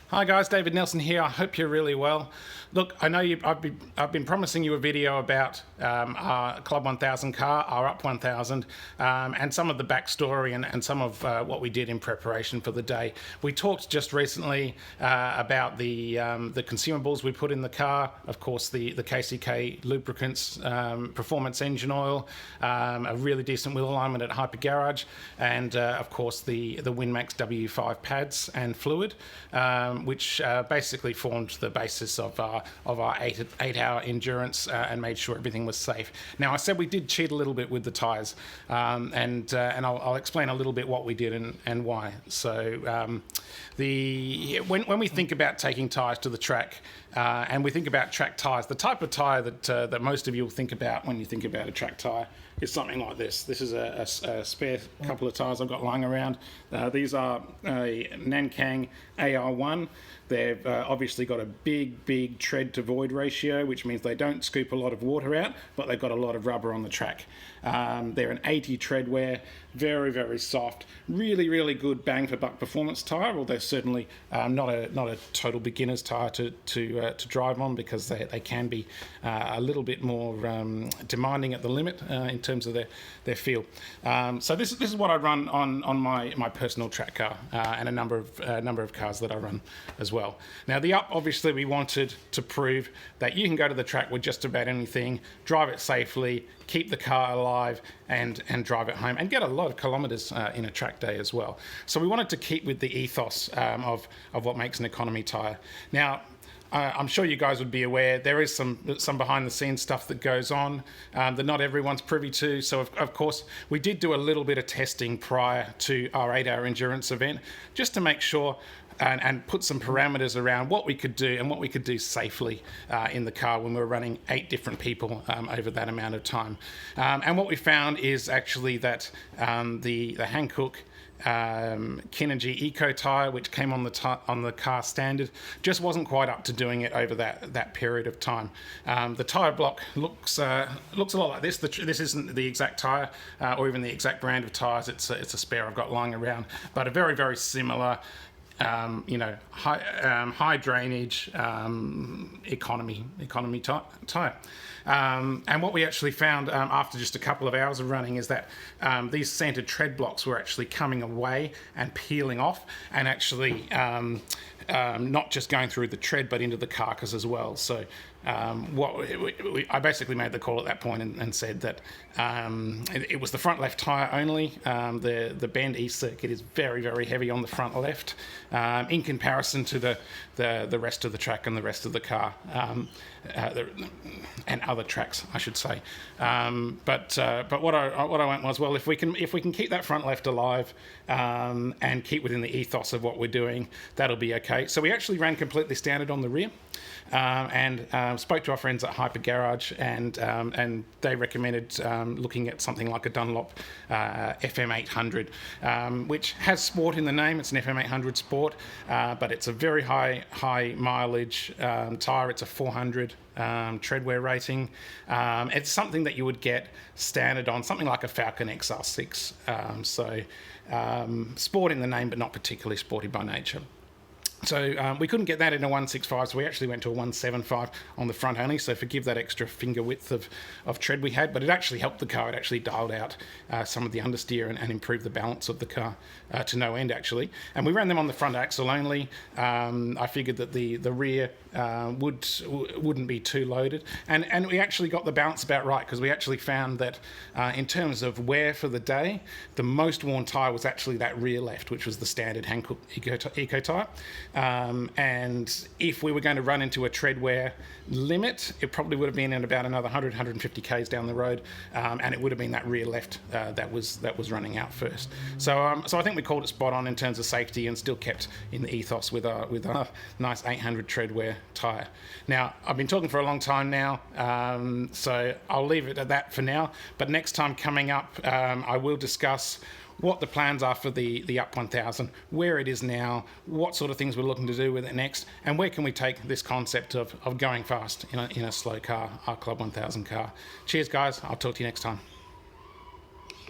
Hi guys, David Nelson here. I hope you're really well. Look, I know I've been promising you a video about our Club 1000 car, our Up 1000, and some of the backstory and some of what we did in preparation for the day. We talked just recently about the consumables we put in the car. Of course, the KCK lubricants, performance engine oil, a really decent wheel alignment at Hyper Garage, and of course the WinMax W5 pads and fluid. Which basically formed the basis of our 8-hour endurance and made sure everything was safe. Now, I said we did cheat a little bit with the tyres, and I'll explain a little bit what we did and why. So when we think about taking tyres to the track, and we think about track tyres, the type of tyre that most of you will think about when you think about a track tyre is something like this. This is a spare couple of tyres I've got lying around. These are a Nankang AR1. They've obviously got a big tread to void ratio, which means they don't scoop a lot of water out, but they've got a lot of rubber on the track. They're an 80 tread wear, very soft, really good bang for buck performance tyre. Well, they're certainly not a total beginner's tyre to drive on, because they can be a little bit more demanding at the limit in terms of their feel. So this is what I run on my personal track car and a number of cars that I run as well. Now the Up, obviously we wanted to prove that you can go to the track with just about anything, drive it safely, keep the car alive, and drive it home and get a lot of kilometres in a track day as well. So we wanted to keep with the ethos of what makes an economy tyre. Now, I'm sure you guys would be aware there is some behind the scenes stuff that goes on that not everyone's privy to. So of course we did do a little bit of testing prior to our 8-hour endurance event, just to make sure and put some parameters around what we could do and what we could do safely in the car when we were running 8 different people over that amount of time. And what we found is actually that the Hankook Kinergy Eco tyre, which came on the car standard, just wasn't quite up to doing it over that period of time. The tyre block looks a lot like this. This isn't the exact tyre or even the exact brand of tyres. It's a spare I've got lying around, but a very similar high drainage economy tyre. And what we actually found after just a couple of hours of running is that these centered tread blocks were actually coming away and peeling off, and actually not just going through the tread but into the carcass as well. So I basically made the call at that point and said that it was the front left tyre only. The Bend East circuit is very heavy on the front left in comparison to the rest of the track and the rest of the car, and other tracks, I should say. But what I went was, well, if we can keep that front left alive and keep within the ethos of what we're doing, that'll be okay. So we actually ran completely standard on the rear. And spoke to our friends at Hyper Garage, and they recommended looking at something like a Dunlop FM800, which has sport in the name. It's an FM800 Sport, but it's a very high mileage tyre. It's a 400 treadwear rating. It's something that you would get standard on something like a Falcon XR6. So sport in the name, but not particularly sporty by nature. So we couldn't get that in a 165, so we actually went to a 175 on the front only, so forgive that extra finger width of tread we had, but it actually helped the car. It actually dialed out some of the understeer and improved the balance of the car to no end, actually. And we ran them on the front axle only. I figured that the rear wouldn't be too loaded, and we actually got the balance about right, because we actually found that in terms of wear for the day, the most worn tyre was actually that rear left, which was the standard Hankook Eco tyre. And if we were going to run into a tread wear limit, it probably would have been at about another 150 k's down the road, and it would have been that rear left that was running out first. So I think we called it spot on in terms of safety, and still kept in the ethos with our nice 800 tread wear tyre. Now, I've been talking for a long time now, so I'll leave it at that for now. But next time coming up, I will discuss what the plans are for the Up 1000, where it is now, what sort of things we're looking to do with it next, and where can we take this concept of going fast in a slow car, our Club 1000 car. Cheers, guys. I'll talk to you next time.